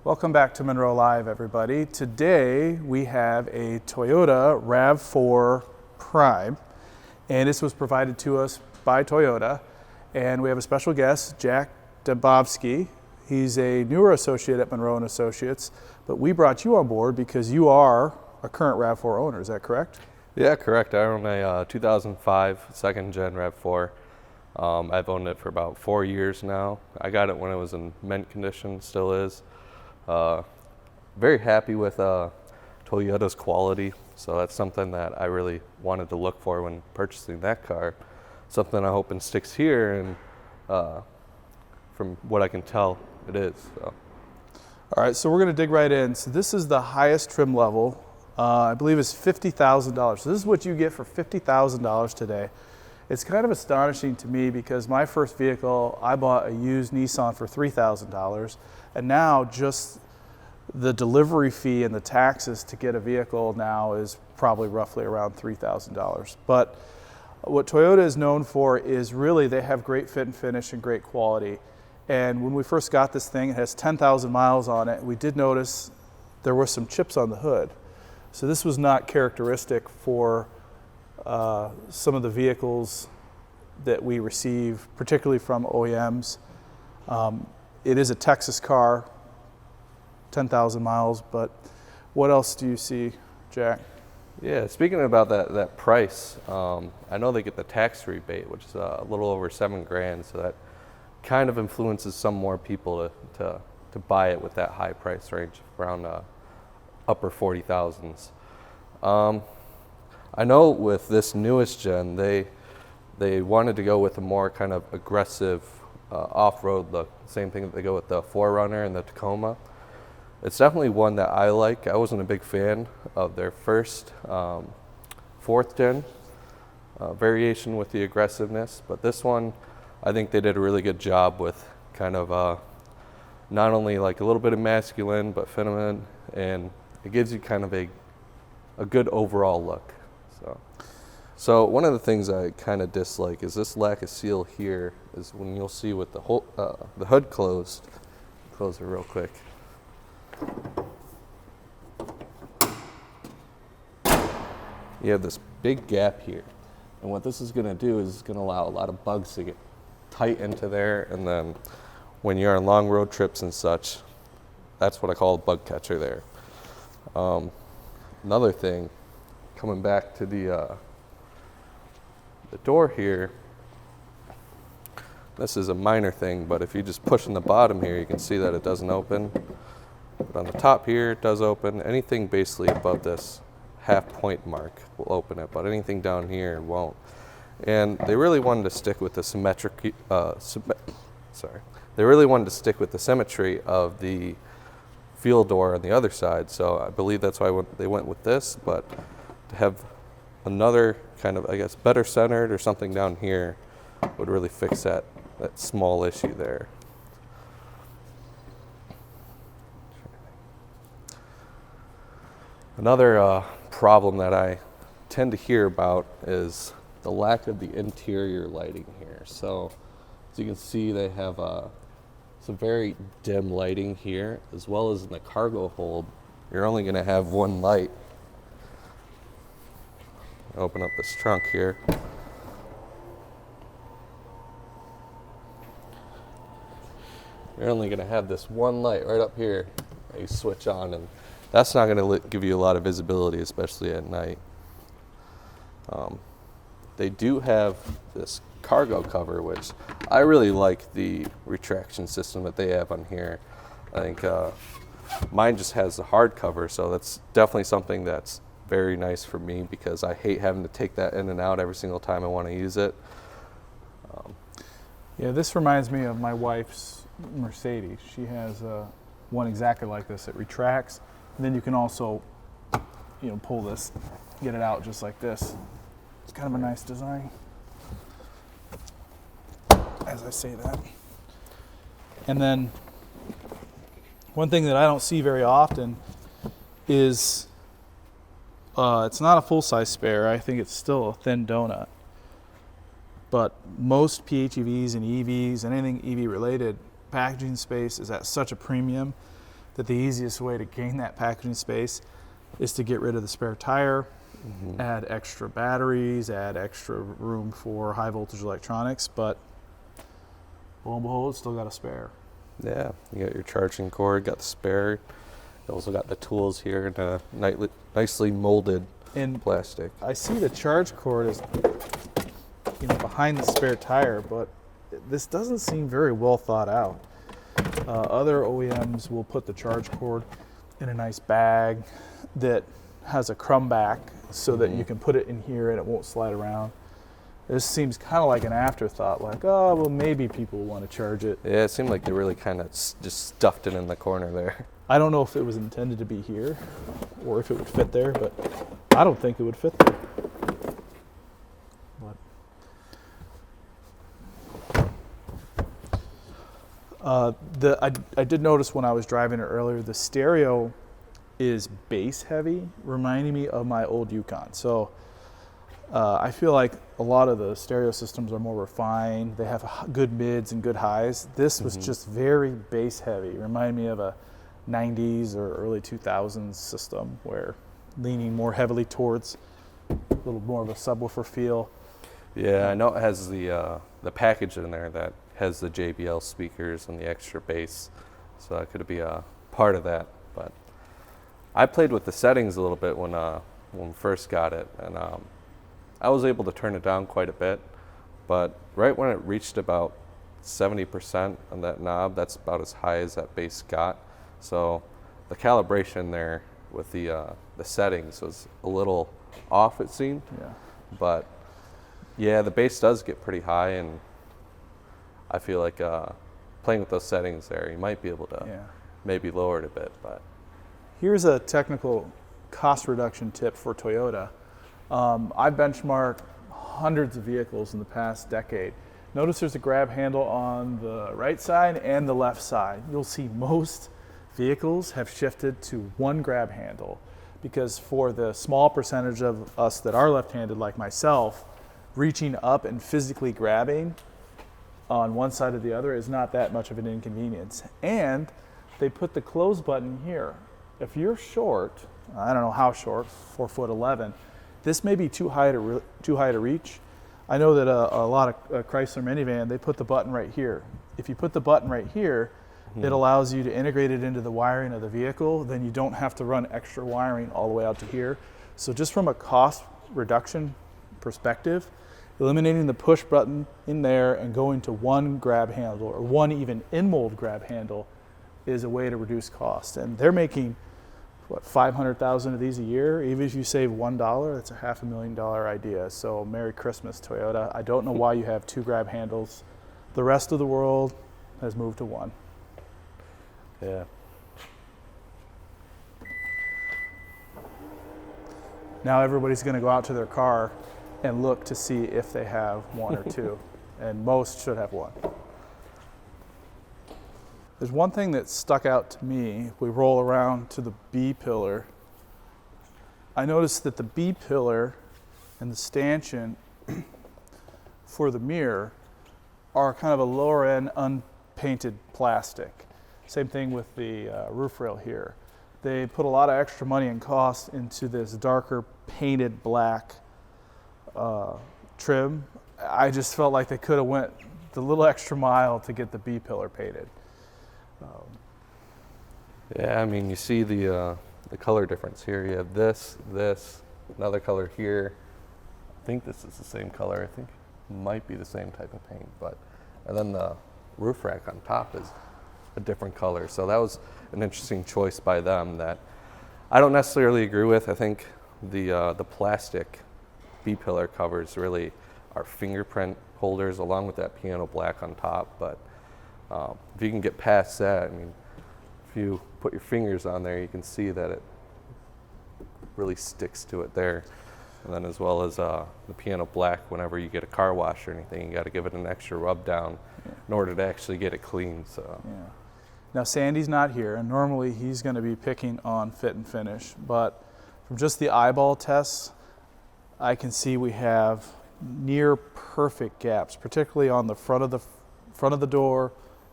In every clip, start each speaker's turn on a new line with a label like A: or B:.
A: Welcome back to Munro Live, everybody. Today we have a Toyota RAV4 Prime, and this was provided to us by Toyota. And we have a special guest, Jack Dubovsky. He's a newer associate at Munro Associates, but we brought you on board because you are a current RAV4 owner. Is that correct?
B: Yeah, correct. I own a 2005 second gen RAV4. I've owned it for about 4 years now. I got it when it was in mint condition, still is. Very happy with Toyota's quality, so that's something that I really wanted to look for when purchasing that car. Something I hope sticks here, and from what I can tell, it is. So.
A: All right, so we're going to dig right in. So this is the highest trim level. I believe it's $50,000. So this is what you get for $50,000 today. It's kind of astonishing to me because my first vehicle, I bought a used Nissan for $3,000, and now just the delivery fee and the taxes to get a vehicle now is probably roughly around $3,000. But what Toyota is known for is really they have great fit and finish and great quality. And when we first got this thing, it has 10,000 miles on it. We did notice there were some chips on the hood. So this was not characteristic for some of the vehicles that we receive, particularly from OEMs. It is a Texas car, 10,000 miles, but what else do you see, Jack?
B: Yeah, speaking about that price, I know they get the tax rebate, which is a little over $7,000, so that kind of influences some more people to buy it with that high price range, around upper 40,000s. I know with this newest gen, they wanted to go with a more kind of aggressive off-road look. Same thing that they go with the 4Runner and the Tacoma. It's definitely one that I like. I wasn't a big fan of their first 4th gen variation with the aggressiveness, but this one, I think they did a really good job with kind of not only like a little bit of masculine, but feminine, and it gives you kind of a good overall look. So one of the things I kind of dislike is this lack of seal here, is when you'll see with the whole the hood closed. Close it real quick. You have this big gap here, and what this is going to do is it's going to allow a lot of bugs to get tight into there, and then when you're on long road trips and such, that's what I call a bug catcher there. Another thing, coming back to the door here, this is a minor thing, but if you just push on the bottom here, you can see that it doesn't open. But on the top here, it does open. Anything basically above this half point mark will open it, but anything down here won't. And they really wanted to stick with the They really wanted to stick with the symmetry of the fuel door on the other side, so I believe that's why they went with this, but to have another kind of, I guess, better centered or something down here would really fix that small issue there. Another problem that I tend to hear about is the lack of the interior lighting here. So as you can see, they have some very dim lighting here, as well as in the cargo hold. You're only going to have one light. Open up this trunk here. You're only going to have this one light right up here that you switch on, and that's not going to give you a lot of visibility, especially at night. They do have this cargo cover, which I really like the retraction system that they have on here. I think mine just has the hard cover, so that's definitely something that's very nice for me because I hate having to take that in and out every single time I want to use it.
A: Yeah, this reminds me of my wife's Mercedes. She has one exactly like this. It retracts, and then you can also, pull this, get it out just like this. It's kind of a nice design, as I say that. And then one thing that I don't see very often is it's not a full-size spare. I think it's still a thin donut. But most PHEVs and EVs and anything EV related, packaging space is at such a premium that the easiest way to gain that packaging space is to get rid of the spare tire, add extra batteries, add extra room for high voltage electronics, but lo and behold, still got a spare.
B: Yeah, you got your charging cord, got the spare. You also got the tools here in a nicely molded plastic.
A: I see the charge cord is behind the spare tire, but this doesn't seem very well thought out. Other OEMs will put the charge cord in a nice bag that has a crumb back so that you can put it in here and it won't slide around. This seems kind of like an afterthought, like, oh, well, maybe people want to charge it.
B: Yeah, it seemed like they really kind of just stuffed it in the corner there.
A: I don't know if it was intended to be here or if it would fit there, but I don't think it would fit there. I did notice when I was driving it earlier, the stereo is bass heavy, reminding me of my old Yukon. So I feel like a lot of the stereo systems are more refined. They have good mids and good highs. This was just very bass heavy. Reminded me of a 90s or early 2000s system where leaning more heavily towards a little more of a subwoofer feel.
B: Yeah, I know it has the package in there that has the JBL speakers and the extra bass, so that could be a part of that. But I played with the settings a little bit when we first got it, and I was able to turn it down quite a bit. But right when it reached about 70% on that knob, that's about as high as that bass got. So the calibration there with the settings was a little off, it seemed.
A: Yeah.
B: But yeah, the bass does get pretty high, and I feel like playing with those settings there, you might be able to maybe lower it a bit. But
A: here's a technical cost reduction tip for Toyota. I benchmarked hundreds of vehicles in the past decade. Notice there's a grab handle on the right side and the left side. You'll see most vehicles have shifted to one grab handle because for the small percentage of us that are left-handed like myself, reaching up and physically grabbing on one side or the other is not that much of an inconvenience. And they put the close button here. If you're short, I don't know how short, 4'11", this may be too high to reach. I know that a lot of Chrysler minivan, they put the button right here. If you put the button right here, it allows you to integrate it into the wiring of the vehicle. Then you don't have to run extra wiring all the way out to here. So just from a cost reduction perspective, eliminating the push button in there and going to one grab handle or one even in-mold grab handle is a way to reduce cost. And they're making, what, 500,000 of these a year? Even if you save $1, that's a $500,000 idea. So Merry Christmas, Toyota. I don't know why you have two grab handles. The rest of the world has moved to one.
B: yeah.
A: Now everybody's going to go out to their car and look to see if they have one or two, and most should have one. There's one thing that stuck out to me. If we roll around to the B pillar, I noticed that the B pillar and the stanchion for the mirror are kind of a lower end unpainted plastic. Same thing with the roof rail here. They put a lot of extra money and cost into this darker painted black trim. I just felt like they could have went the little extra mile to get the B pillar painted.
B: Yeah, I mean, you see the color difference here. You have this, another color here. I think this is the same color. I think it might be the same type of paint, and then the roof rack on top is a different color. So that was an interesting choice by them that I don't necessarily agree with. I think the plastic B pillar covers really are fingerprint holders along with that piano black on top. But if you can get past that, I mean, if you put your fingers on there, you can see that it really sticks to it there. And then as well as the piano black, whenever you get a car wash or anything, you got to give it an extra rub down in order to actually get it clean. So.
A: Yeah. Now Sandy's not here, and normally he's going to be picking on fit and finish, but from just the eyeball tests, I can see we have near perfect gaps, particularly on the front of the door,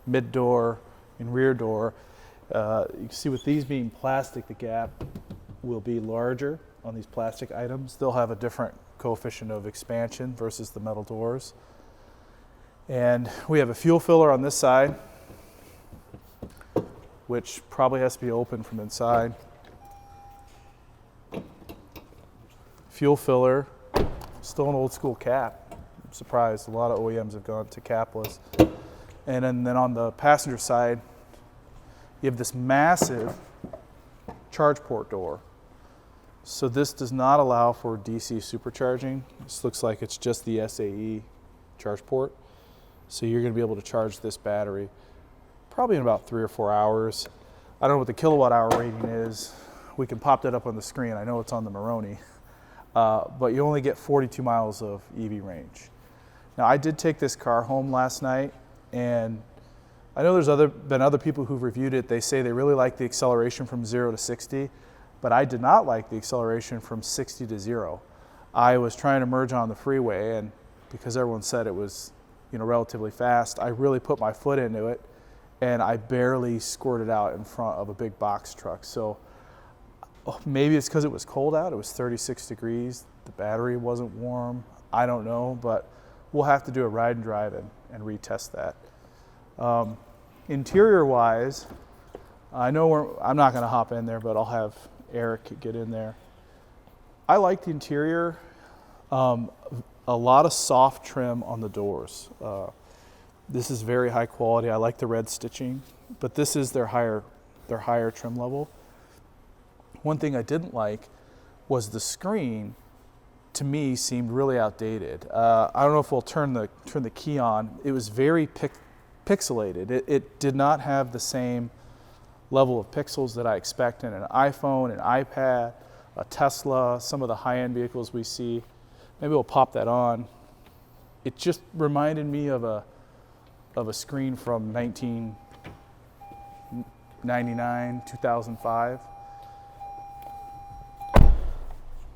A: mid door, and rear door. You can see with these being plastic, the gap will be larger on these plastic items. They'll have a different coefficient of expansion versus the metal doors. And we have a fuel filler on this side, which probably has to be open from inside. Fuel filler, still an old school cap. I'm surprised a lot of OEMs have gone to capless. And then on the passenger side, you have this massive charge port door. So this does not allow for DC supercharging. This looks like it's just the SAE charge port. So you're going to be able to charge this battery probably in about 3 or 4 hours. I don't know what the kilowatt hour rating is. We can pop that up on the screen. I know it's on the Maroni. But you only get 42 miles of EV range. Now, I did take this car home last night, and I know there's been other people who've reviewed it. They say they really like the acceleration from 0 to 60, but I did not like the acceleration from 60 to 0. I was trying to merge on the freeway, and because everyone said it was, relatively fast, I really put my foot into it, and I barely squirted out in front of a big box truck. So maybe it's because it was cold out. It was 36 degrees. The battery wasn't warm. I don't know, but we'll have to do a ride and drive and retest that. Interior-wise, I know I'm not going to hop in there, but I'll have Eric get in there. I like the interior. A lot of soft trim on the doors. This is very high quality. I like the red stitching, but this is their higher trim level. One thing I didn't like was the screen. To me, seemed really outdated. I don't know if we'll turn the key on. It was very pixelated. It did not have the same level of pixels that I expect in an iPhone, an iPad, a Tesla, some of the high-end vehicles we see. Maybe we'll pop that on. It just reminded me of a screen from 1999, 2005.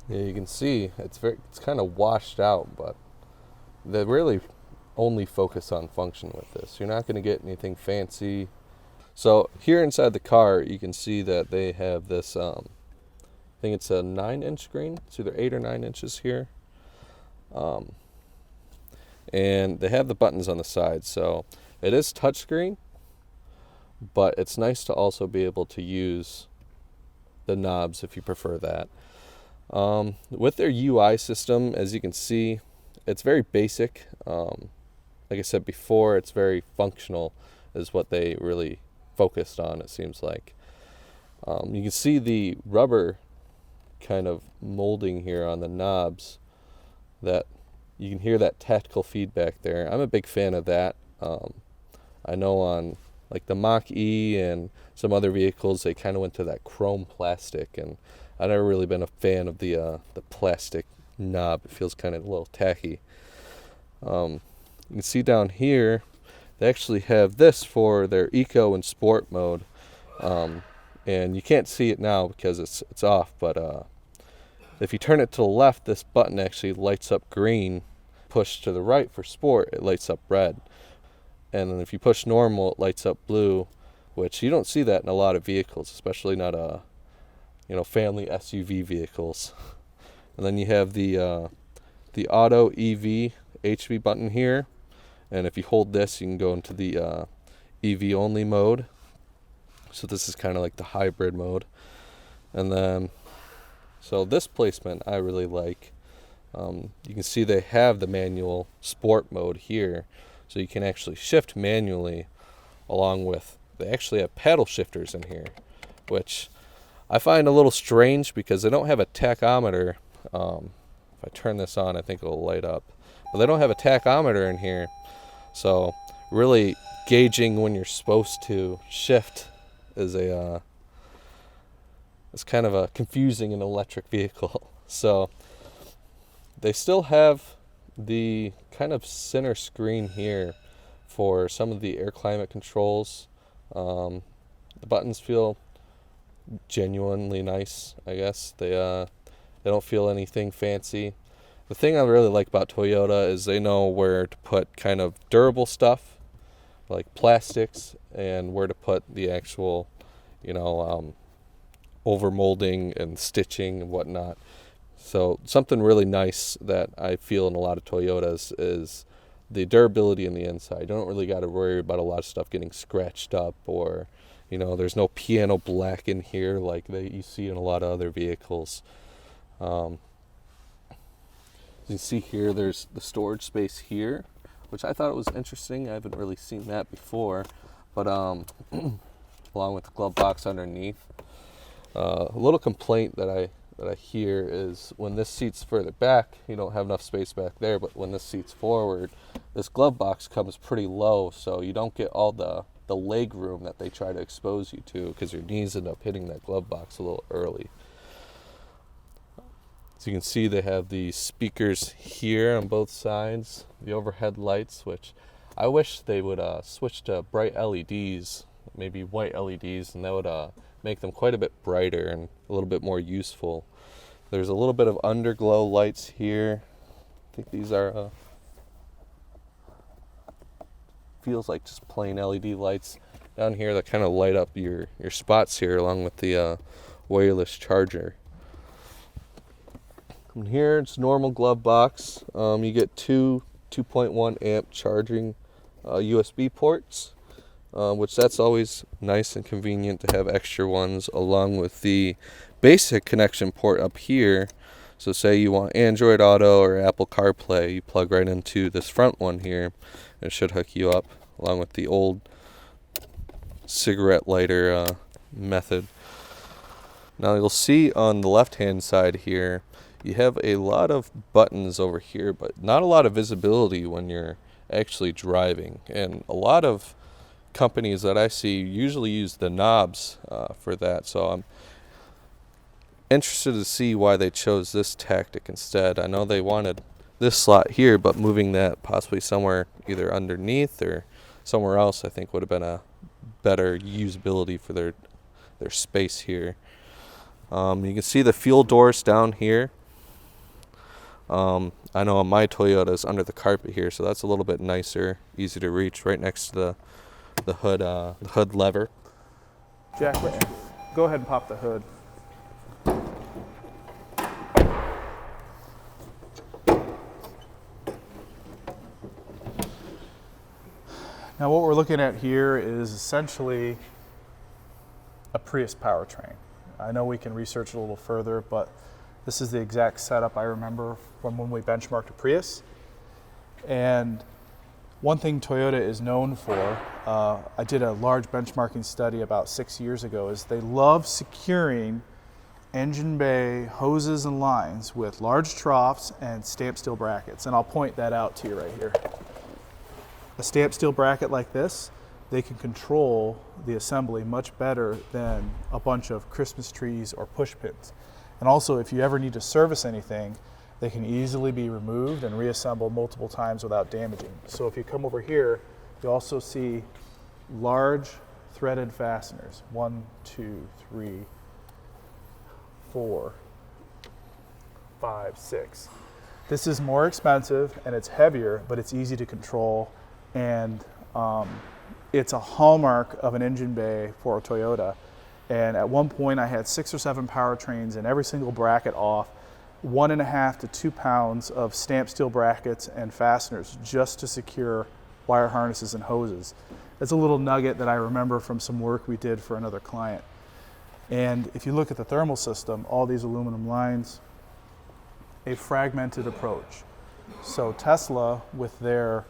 B: Yeah, you can see it's kind of washed out, but they really only focus on function with this. You're not going to get anything fancy. So here inside the car, you can see that they have this, I think it's a 9-inch screen. It's either 8 or 9 inches here. And they have the buttons on the side, so it is touchscreen, but it's nice to also be able to use the knobs if you prefer that. With their UI system, as you can see, it's very basic. Like I said before, it's very functional is what they really focused on, it seems like. You can see the rubber kind of molding here on the knobs, that you can hear that tactile feedback there. I'm a big fan of that. I know on like the Mach-E and some other vehicles, they kind of went to that chrome plastic, and I've never really been a fan of the plastic knob. It feels kind of a little tacky. You can see down here, they actually have this for their eco and sport mode. And you can't see it now because it's off, but if you turn it to the left, this button actually lights up green. Push to the right for sport, it lights up red. And then if you push normal, it lights up blue, which you don't see that in a lot of vehicles, especially not family SUV vehicles. And then you have the auto EV HV button here, and if you hold this, you can go into the EV only mode. So this is kind of like the hybrid mode. And then, so this placement I really like. You can see they have the manual sport mode here, so you can actually shift manually, along with, they actually have paddle shifters in here, which I find a little strange because they don't have a tachometer. If I turn this on, I think it'll light up. But they don't have a tachometer in here, so really gauging when you're supposed to shift is it's kind of a confusing in an electric vehicle. So they still have the kind of center screen here for some of the air climate controls. The buttons feel genuinely nice, I guess. They don't feel anything fancy. The thing I really like about Toyota is they know where to put kind of durable stuff like plastics and where to put the actual over molding and stitching and whatnot. So something really nice that I feel in a lot of Toyotas is the durability in the inside. You don't really got to worry about a lot of stuff getting scratched up, or there's no piano black in here like you see in a lot of other vehicles. As you see here, there's the storage space here, which I thought was interesting. I haven't really seen that before, but along with the glove box underneath. A little complaint that I hear is when this seat's further back, you don't have enough space back there, but when this seat's forward, this glove box comes pretty low, so you don't get all the leg room that they try to expose you to, because your knees end up hitting that glove box a little early. So you can see they have the speakers here on both sides, the overhead lights, which I wish they would switch to bright LEDs, maybe white LEDs, and that would make them quite a bit brighter and a little bit more useful. There's a little bit of underglow lights here. I think these are feels like just plain LED lights down here that kind of light up your spots here, along with the wireless charger. And here it's normal glove box. You get two 2.1 amp charging USB ports, which that's always nice and convenient to have extra ones, along with the basic connection port up here. So say you want Android Auto or Apple CarPlay, you plug right into this front one here, and it should hook you up, along with the old cigarette lighter method. Now you'll see on the left hand side here, you have a lot of buttons over here, but not a lot of visibility when you're actually driving. And a lot of companies that I see usually use the knobs for that. So I'm interested to see why they chose this tactic instead. I know they wanted this slot here, but moving that possibly somewhere either underneath or somewhere else, I think would have been a better usability for their space here. You can see the fuel doors down here. I know on my Toyota is under the carpet here, so that's a little bit nicer, easy to reach, right next to the hood lever.
A: Jack, go ahead and pop the hood. Now what we're looking at here is essentially a Prius powertrain. I know we can research it a little further, but this is the exact setup I remember from when we benchmarked a Prius. And one thing Toyota is known for, I did a large benchmarking study about 6 years ago, is they love securing engine bay hoses and lines with large troughs and stamped steel brackets. And I'll point that out to you right here. A stamped steel bracket like this, they can control the assembly much better than a bunch of Christmas trees or push pins. And also, if you ever need to service anything, they can easily be removed and reassembled multiple times without damaging. So if you come over here, you also see large threaded fasteners. 1, 2, 3, 4, 5, 6. This is more expensive and it's heavier, but it's easy to control, and it's a hallmark of an engine bay for a Toyota. And at one point I had 6 or 7 powertrains and every single bracket off, 1.5 to 2 pounds of stamped steel brackets and fasteners just to secure wire harnesses and hoses. It's a little nugget that I remember from some work we did for another client. And if you look at the thermal system, all these aluminum lines, a fragmented approach. So Tesla, with their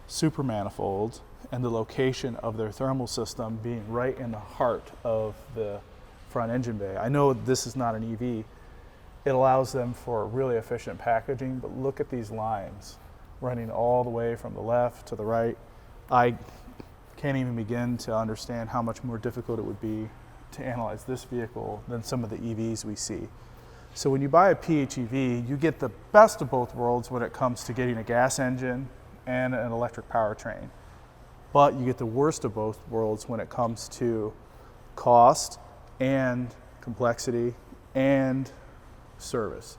A: super manifolds and the location of their thermal system being right in the heart of the front engine bay. I know this is not an EV. It allows them for really efficient packaging, but look at these lines running all the way from the left to the right. I can't even begin to understand how much more difficult it would be to analyze this vehicle than some of the EVs we see. So when you buy a PHEV, you get the best of both worlds when it comes to getting a gas engine and an electric powertrain. But you get the worst of both worlds when it comes to cost and complexity and service.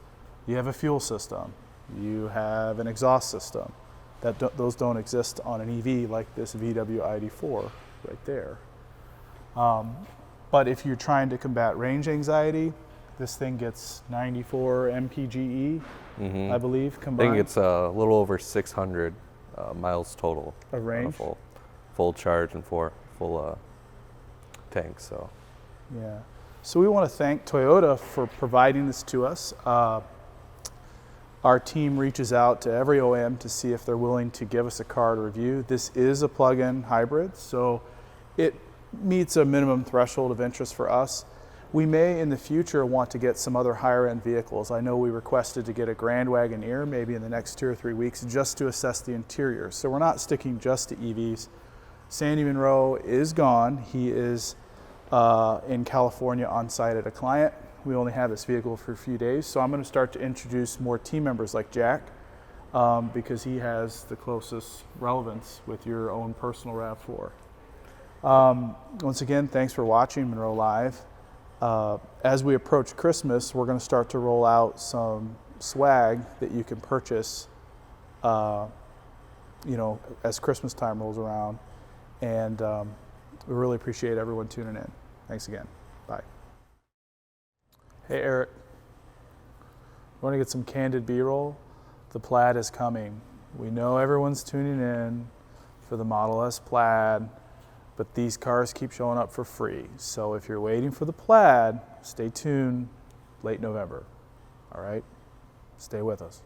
A: You have a fuel system, you have an exhaust system. Those don't exist on an EV like this VW ID4 right there. But if you're trying to combat range anxiety, this thing gets 94 mpge, I believe,
B: I
A: combined.
B: think it's a little over 600 miles total.
A: A range?
B: On a full charge and full tank. So.
A: Yeah. So we want to thank Toyota for providing this to us. Our team reaches out to every OEM to see if they're willing to give us a car to review. This is a plug-in hybrid, so it meets a minimum threshold of interest for us. We may in the future want to get some other higher end vehicles. I know we requested to get a Grand Wagoneer maybe in the next 2 or 3 weeks just to assess the interior. So we're not sticking just to EVs. Sandy Munro is gone. He is in California on site at a client. We only have this vehicle for a few days, so I'm going to start to introduce more team members like Jack because he has the closest relevance with your own personal RAV4. Once again, thanks for watching Munro Live. As we approach Christmas, we're going to start to roll out some swag that you can purchase, as Christmas time rolls around. And we really appreciate everyone tuning in. Thanks again. Bye. Hey, Eric. Want to get some candid B-roll? The Plaid is coming. We know everyone's tuning in for the Model S Plaid, but these cars keep showing up for free. So if you're waiting for the Plaid, stay tuned late November. All right? Stay with us.